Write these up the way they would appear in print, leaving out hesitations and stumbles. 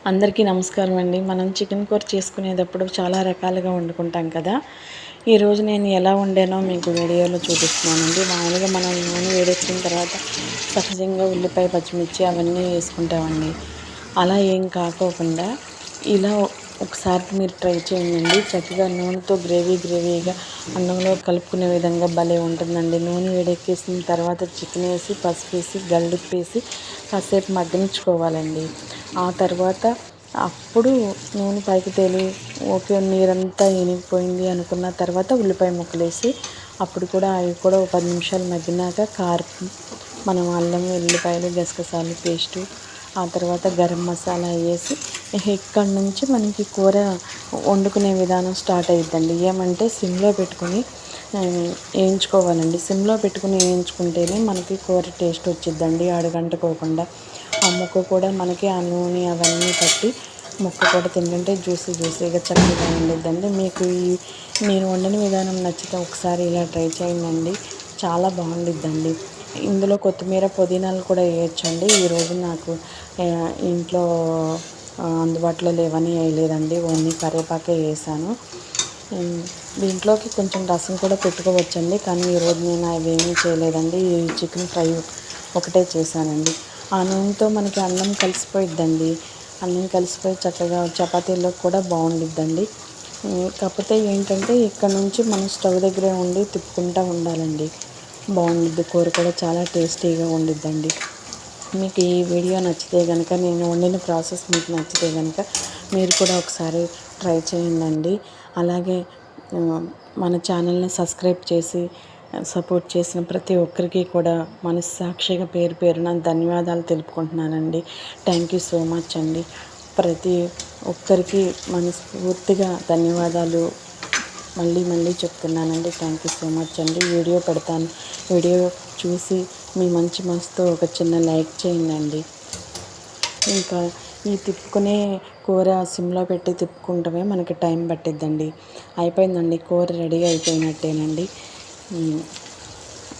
అందరికీ నమస్కారం అండి. మనం చికెన్ కూర చేసుకునేటప్పుడు చాలా రకాలుగా వండుకుంటాం కదా. ఈరోజు నేను ఎలా వండానో మీకు వీడియోలో చూపిస్తున్నానండి. మామూలుగా మనం నూనె వేడెక్కిన తర్వాత సహజంగా ఉల్లిపాయ, పచ్చిమిర్చి అవన్నీ వేసుకుంటామండి. అలా ఏం కాకోకుండా ఇలా ఒకసారి మీరు ట్రై చేయండి. చక్కగా నూనెతో గ్రేవీగా అన్నంలో కలుపుకునే విధంగా భలే ఉంటుందండి. నూనె వేడెక్కేసిన తర్వాత చికెన్ వేసి, పసుపు వేసి, గల్లుప్పేసి కాసేపు మగ్గనించుకోవాలండి. ఆ తర్వాత అప్పుడు నూనె పైకి తేలి ఓకే నీరంతా ఇనిగిపోయింది అనుకున్న తర్వాత ఉల్లిపాయ ముక్కలేసి అప్పుడు కూడా అవి కూడా ఒక 10 నిమిషాలు మగ్గినాక కారం, మనం అల్లం వెల్లిపాయలు గసగసాలు పేస్టు, ఆ తర్వాత గరం మసాలా వేసి ఇక్కడి నుంచి మనకి కూర వండుకునే విధానం స్టార్ట్ అయ్యిద్దండి. ఏమంటే సిమ్లో పెట్టుకొని వేయించుకోవాలండి. సిమ్లో పెట్టుకుని వేయించుకుంటేనే మనకి కూర టేస్ట్ వచ్చిద్దండి, అడుగంటుకోకుండా. ఆ ముక్క కూడా మనకి ఆ నూనె అవన్నీ పట్టి ముక్క కూడా తింటుంటే జ్యూసీగా చక్కగా ఉండిద్దండి. మీకు నేను వండిన విధానం నచ్చితే ఒకసారి ఇలా ట్రై చేయండి, చాలా బాగుండిద్దండి. ఇందులో కొత్తిమీర, పుదీనాలు కూడా వేయచ్చండి. ఈరోజు నాకు ఇంట్లో అందుబాటులో లేవని వేయలేదండి, ఓన్లీ కరివేపాకే వేసాను. దీంట్లోకి కొంచెం రసం కూడా పెట్టుకోవచ్చండి, కానీ ఈరోజు నేను అవేమీ చేయలేదండి. ఈ చికెన్ ఫ్రై ఒకటే చేశానండి. ఆ నూనెతో మనకి అన్నం కలిసిపోయిద్దండి. అన్నం కలిసిపోయి చక్కగా చపాతీల్లో కూడా బాగుండిద్దండి. కాకపోతే ఏంటంటే ఇక్కడ నుంచి మనం స్టవ్ దగ్గరే ఉండి తిప్పుకుంటూ ఉండాలండి. బాగుండిద్ది, కూర కూడా చాలా టేస్టీగా ఉండిద్దండి. మీకు ఈ వీడియో నచ్చితే కనుక, నేను వండిన ప్రాసెస్ మీకు నచ్చితే కనుక మీరు కూడా ఒకసారి ట్రై చేయండి. అలాగే మన ఛానల్ని సబ్స్క్రైబ్ చేసి సపోర్ట్ చేసిన ప్రతి ఒక్కరికి కూడా మనస్సాక్షిగా పేరు పేరున ధన్యవాదాలు తెలుపుకుంటున్నానండి. థ్యాంక్ యూ సో మచ్ అండి. ప్రతి ఒక్కరికి మనస్ఫూర్తిగా ధన్యవాదాలు మళ్ళీ చెప్తున్నానండి. థ్యాంక్ యూ సో మచ్ అండి. వీడియో పెడతాను, వీడియో చూసి మీ మంచి మనసుతో ఒక చిన్న లైక్ చేయండి. ఇంకా ఈ తిప్పుకునే కూర సిమ్లో పెట్టి తిప్పుకుంటమే మనకి టైం పట్టిద్దండి. అయిపోయిందండి, కూర రెడీ అయిపోయినట్టేనండి.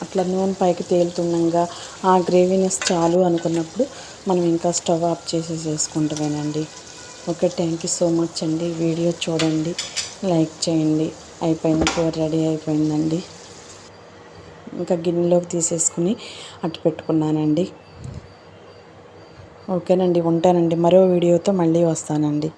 అట్లా నూనె పైకి తేలుతుండగా ఆ గ్రేవీనెస్ చాలు అనుకున్నప్పుడు మనం ఇంకా స్టవ్ ఆఫ్ చేసుకుంటామేనండి. Okay, thank you so much అండి. వీడియో చూడండి, లైక్ చేయండి. అయిపోయింది, కూర రెడీ అయిపోయిందండి. ఇంకా గిన్నెలోకి తీసేసుకుని అట్టు పెట్టుకున్నానండి. ఓకేనండి, ఉంటానండి. మరో వీడియోతో మళ్ళీ వస్తానండి.